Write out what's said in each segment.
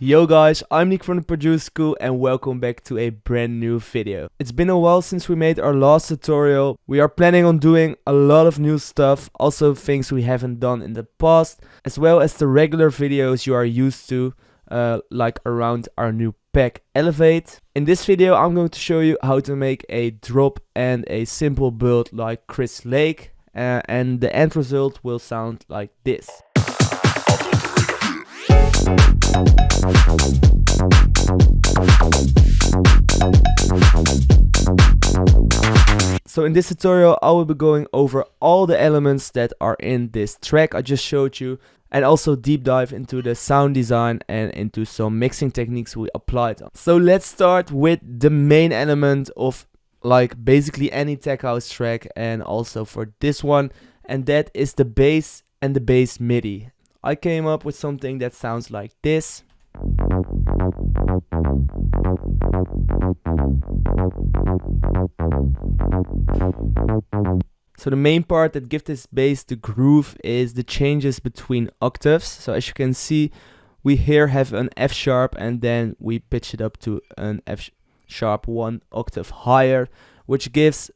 Yo guys, I'm Nick from the Produce School and welcome back to a brand new video. It's been a while since we made our last tutorial. We are planning on doing a lot of new stuff, also things we haven't done in the past, as well as the regular videos you are used to, like around our new pack Elevate. In this video I'm going to show you how to make a drop and a simple build like Chris Lake, and the end result will sound like this. So in this tutorial I will be going over all the elements that are in this track I just showed you, and also deep dive into the sound design and into some mixing techniques we applied on. So let's start with the main element of like basically any tech house track, and also for this one, and that is the bass and the bass MIDI. I came up with something that sounds like this. So the main part that gives this bass the groove is the changes between octaves. So as you can see, we here have an F sharp and then we pitch it up to an F sharp 1 octave higher, which gives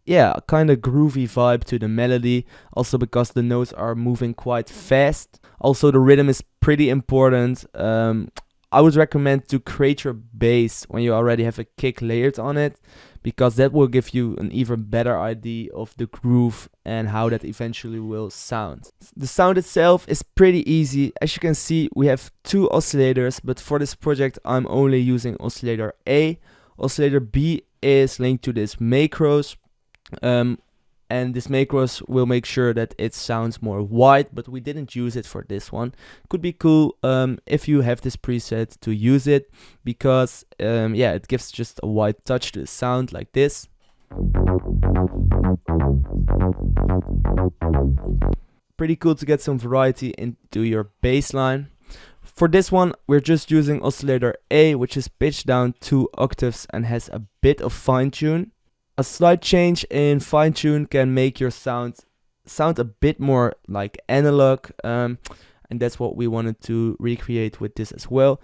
a kind of groovy vibe to the melody, also because the notes are moving quite fast. Also the rhythm is pretty important. I would recommend to create your bass when you already have a kick layered on it, because that will give you an even better idea of the groove and how that eventually will sound. The sound itself is pretty easy. As you can see, we have 2 oscillators, but for this project I'm only using oscillator A. Oscillator B is linked to this macros, and this macros will make sure that it sounds more wide, but we didn't use it for this one. Could be cool if you have this preset to use it, because it gives just a wide touch to the sound like this. Pretty cool to get some variety into your bass line. For this one we're just using oscillator A, which is pitched down 2 octaves and has a bit of fine tune. A slight change in fine tune can make your sound a bit more like analog, and that's what we wanted to recreate with this as well.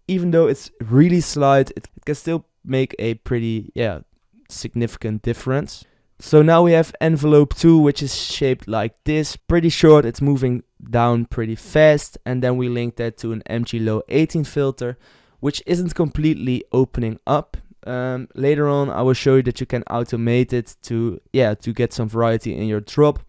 Even though it's really slight, it can still make a pretty significant difference. So now we have envelope 2, which is shaped like this, pretty short, it's moving down pretty fast, and then we link that to an MG Low 18 filter, which isn't completely opening up. Later on I will show you that you can automate it to get some variety in your drop,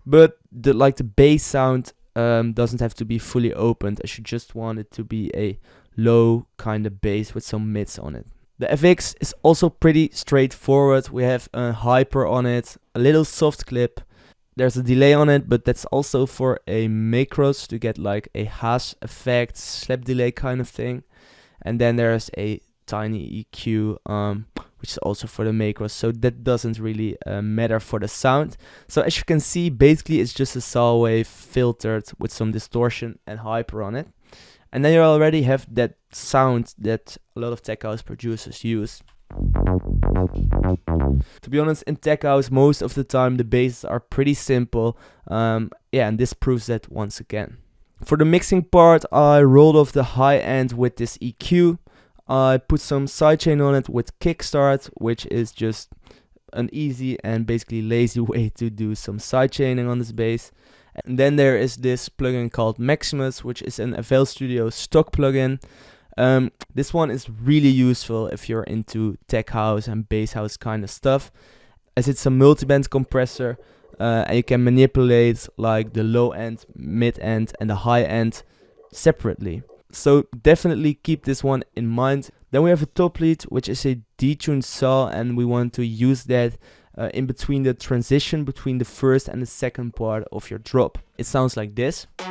but the bass sound doesn't have to be fully opened, as you just want it to be a low kind of bass with some mids on it. The FX is also pretty straightforward. We have a hyper on it, a little soft clip, there's a delay on it, but that's also for a macros to get like a hash effect, slap delay kind of thing, and then there's a tiny EQ, which is also for the macros, so that doesn't really matter for the sound. So as you can see, basically it's just a saw wave filtered with some distortion and hyper on it, and then you already have that sound that a lot of tech house producers use. To be honest, in tech house most of the time the basses are pretty simple, and this proves that once again. For the mixing part I rolled off the high end with this EQ. I put some sidechain on it with Kickstart, which is just an easy and basically lazy way to do some sidechaining on this bass. And then there is this plugin called Maximus, which is an FL Studio stock plugin. This one is really useful if you're into tech house and bass house kind of stuff, as it's a multi-band compressor, and you can manipulate like the low end, mid end and the high end separately. So definitely keep this one in mind. Then we have a top lead, which is a detuned saw, and we want to use that in between the transition between the first and the second part of your drop. It sounds like this. As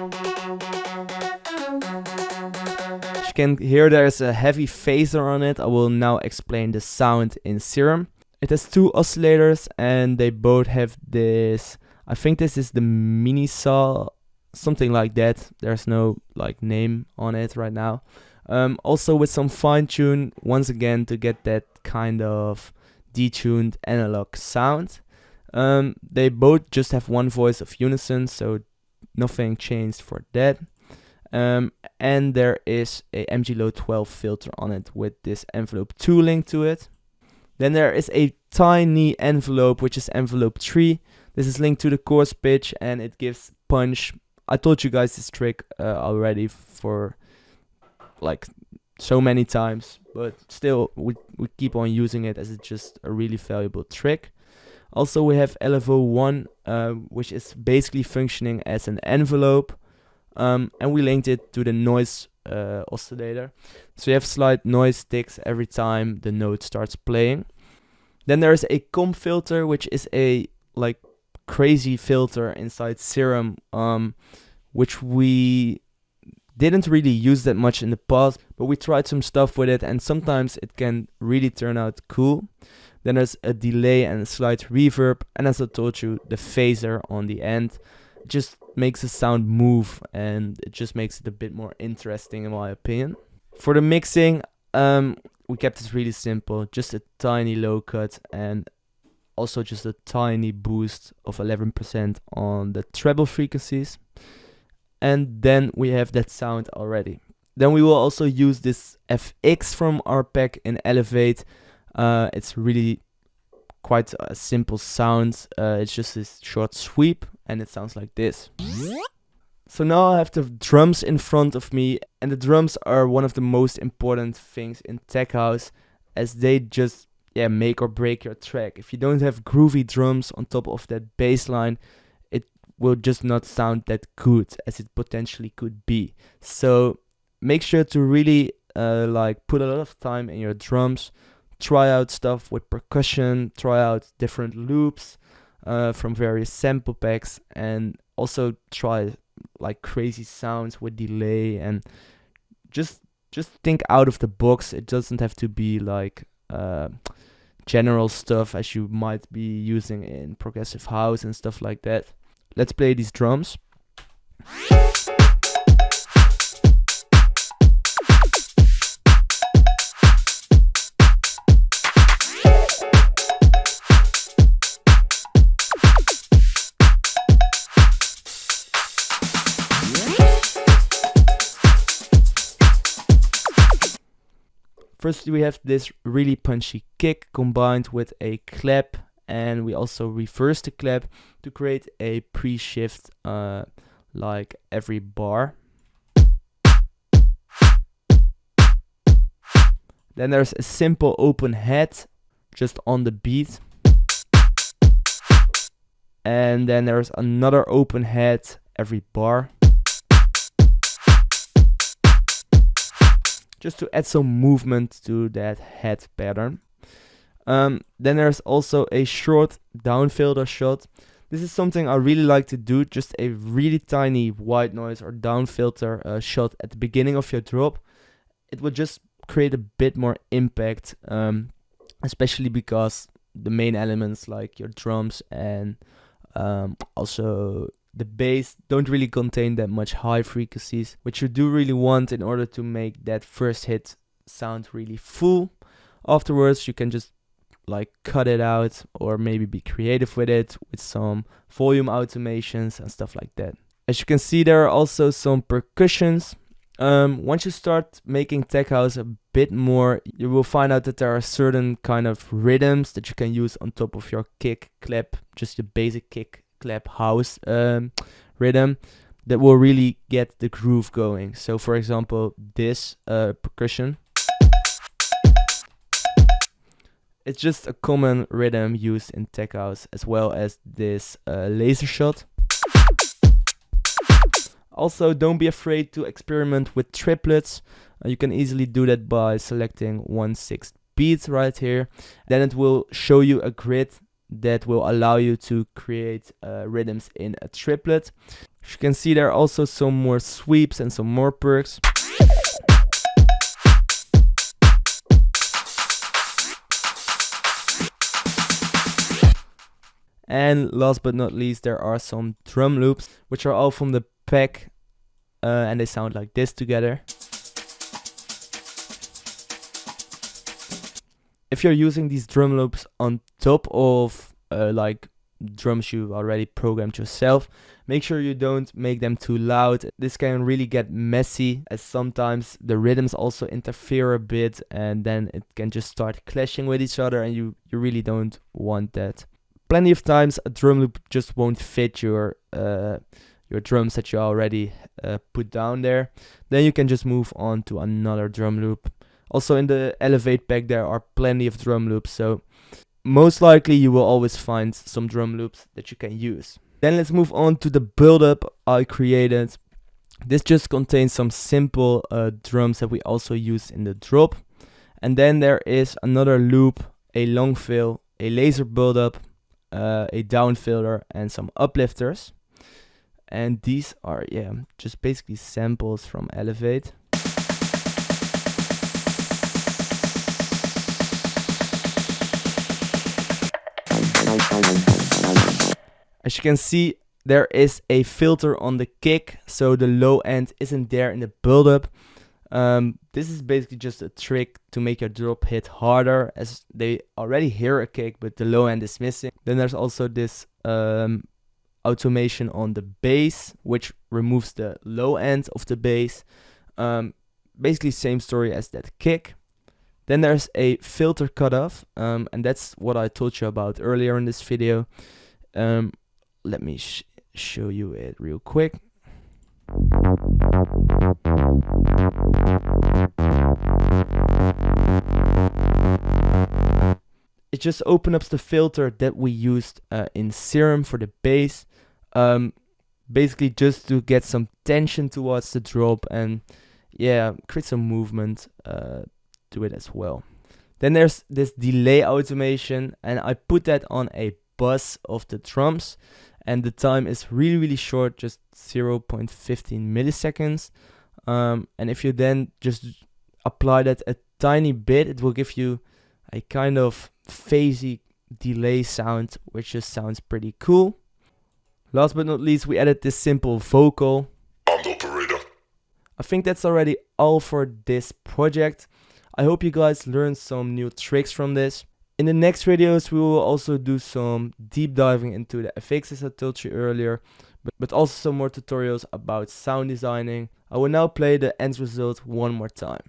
you can hear, there's a heavy phaser on it. I will now explain the sound in Serum. It has 2 oscillators and they both have this, I think this is the mini saw, something like that. There's no like name on it right now. Also with some fine tune once again to get that kind of detuned analog sound. They both just have 1 voice of unison, so nothing changed for that. and there is a MG-Low 12 filter on it with this envelope 2 link to it. Then there is a tiny envelope, which is envelope 3. This is linked to the chorus pitch and it gives punch. I told you guys this trick already for like so many times, but still we keep on using it as it's just a really valuable trick. Also we have LFO1, which is basically functioning as an envelope, and we linked it to the noise oscillator. So you have slight noise ticks every time the note starts playing. Then there is a comp filter, which is a like crazy filter inside Serum, which we didn't really use that much in the past, but we tried some stuff with it and sometimes it can really turn out cool. Then there's a delay and a slight reverb, and as I told you, the phaser on the end just makes the sound move and it just makes it a bit more interesting in my opinion. For the mixing, we kept it really simple, just a tiny low cut and also just a tiny boost of 11% on the treble frequencies. And then we have that sound already. Then we will also use this FX from our pack in Elevate. It's really quite a simple sound. It's just this short sweep and it sounds like this. So now I have the drums in front of me, and the drums are one of the most important things in tech house, as they just make or break your track. If you don't have groovy drums on top of that bass line, it will just not sound that good as it potentially could be. So make sure to really put a lot of time in your drums. Try out stuff with percussion, try out different loops from various sample packs, and also try like crazy sounds with delay, and just think out of the box. It doesn't have to be like general stuff as you might be using in progressive house and stuff like that. Let's play these drums. First we have this really punchy kick combined with a clap, and we also reverse the clap to create a pre-shift like every bar. Then there's a simple open hat just on the beat. And then there's another open hat every bar, just to add some movement to that head pattern. Then there's also a short down filter shot. This is something I really like to do, just a really tiny white noise or down filter shot at the beginning of your drop. It will just create a bit more impact, especially because the main elements like your drums and also the bass don't really contain that much high frequencies, which you do really want in order to make that first hit sound really full. Afterwards you can just like cut it out or maybe be creative with it with some volume automations and stuff like that. As you can see, there are also some percussions. Once you start making tech house a bit more, you will find out that there are certain kind of rhythms that you can use on top of your kick clap, just your basic kick clap house rhythm, that will really get the groove going. So for example, this percussion, it's just a common rhythm used in tech house, as well as this laser shot. Also, don't be afraid to experiment with triplets. You can easily do that by selecting 1/6 beats right here. Then it will show you a grid that will allow you to create rhythms in a triplet. As you can see, there are also some more sweeps and some more perks. And last but not least, there are some drum loops, which are all from the pack, and they sound like this together. If you're using these drum loops on top of like drums you already programmed yourself. Make sure you don't make them too loud. This can really get messy, as sometimes the rhythms also interfere a bit, and then it can just start clashing with each other, and you really don't want that. Plenty of times a drum loop just won't fit your drums that you already put down there. Then you can just move on to another drum loop. Also in the Elevate pack there are plenty of drum loops, so most likely you will always find some drum loops that you can use. Then let's move on to the build-up I created. This just contains some simple drums that we also use in the drop. And then there is another loop, a long fill, a laser build-up, a down filter, and some uplifters. And these are just basically samples from Elevate. As you can see, there is a filter on the kick, so the low end isn't there in the build-up. This is basically just a trick to make your drop hit harder, as they already hear a kick, but the low end is missing. Then there's also this automation on the bass, which removes the low end of the bass. Basically same story as that kick. Then there's a filter cutoff, and that's what I told you about earlier in this video. Let me show you it real quick. It just opens up the filter that we used in Serum for the bass. Basically just to get some tension towards the drop and create some movement to it as well. Then there's this delay automation, and I put that on a bus of the drums, and the time is really short, just 0.15 milliseconds. And if you then just apply that a tiny bit, it will give you a kind of phasey delay sound, which just sounds pretty cool. Last but not least, we added this simple vocal. I'm the operator. I think that's already all for this project. I hope you guys learned some new tricks from this. In the next videos, we will also do some deep diving into the effects as I told you earlier, but also some more tutorials about sound designing. I will now play the end result one more time.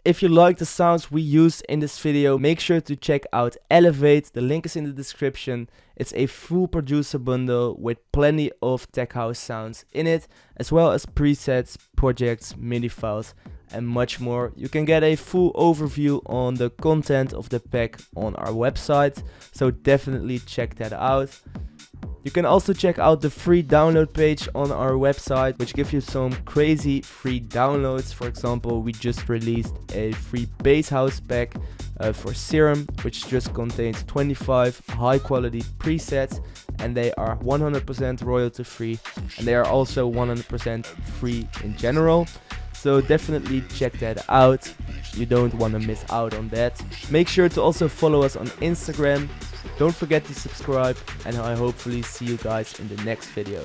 If you like the sounds we used in this video, make sure to check out Elevate. The link is in the description. It's a full producer bundle with plenty of tech house sounds in it, as well as presets, projects, MIDI files, and much more. You can get a full overview on the content of the pack on our website, so definitely check that out. You can also check out the free download page on our website, which gives you some crazy free downloads. For example, we just released a free bass house pack for Serum, which just contains 25 high quality presets, and they are 100% royalty free, and they are also 100% free in general. So definitely check that out. You don't want to miss out on that. Make sure to also follow us on Instagram. Don't forget to subscribe, and I hopefully see you guys in the next video.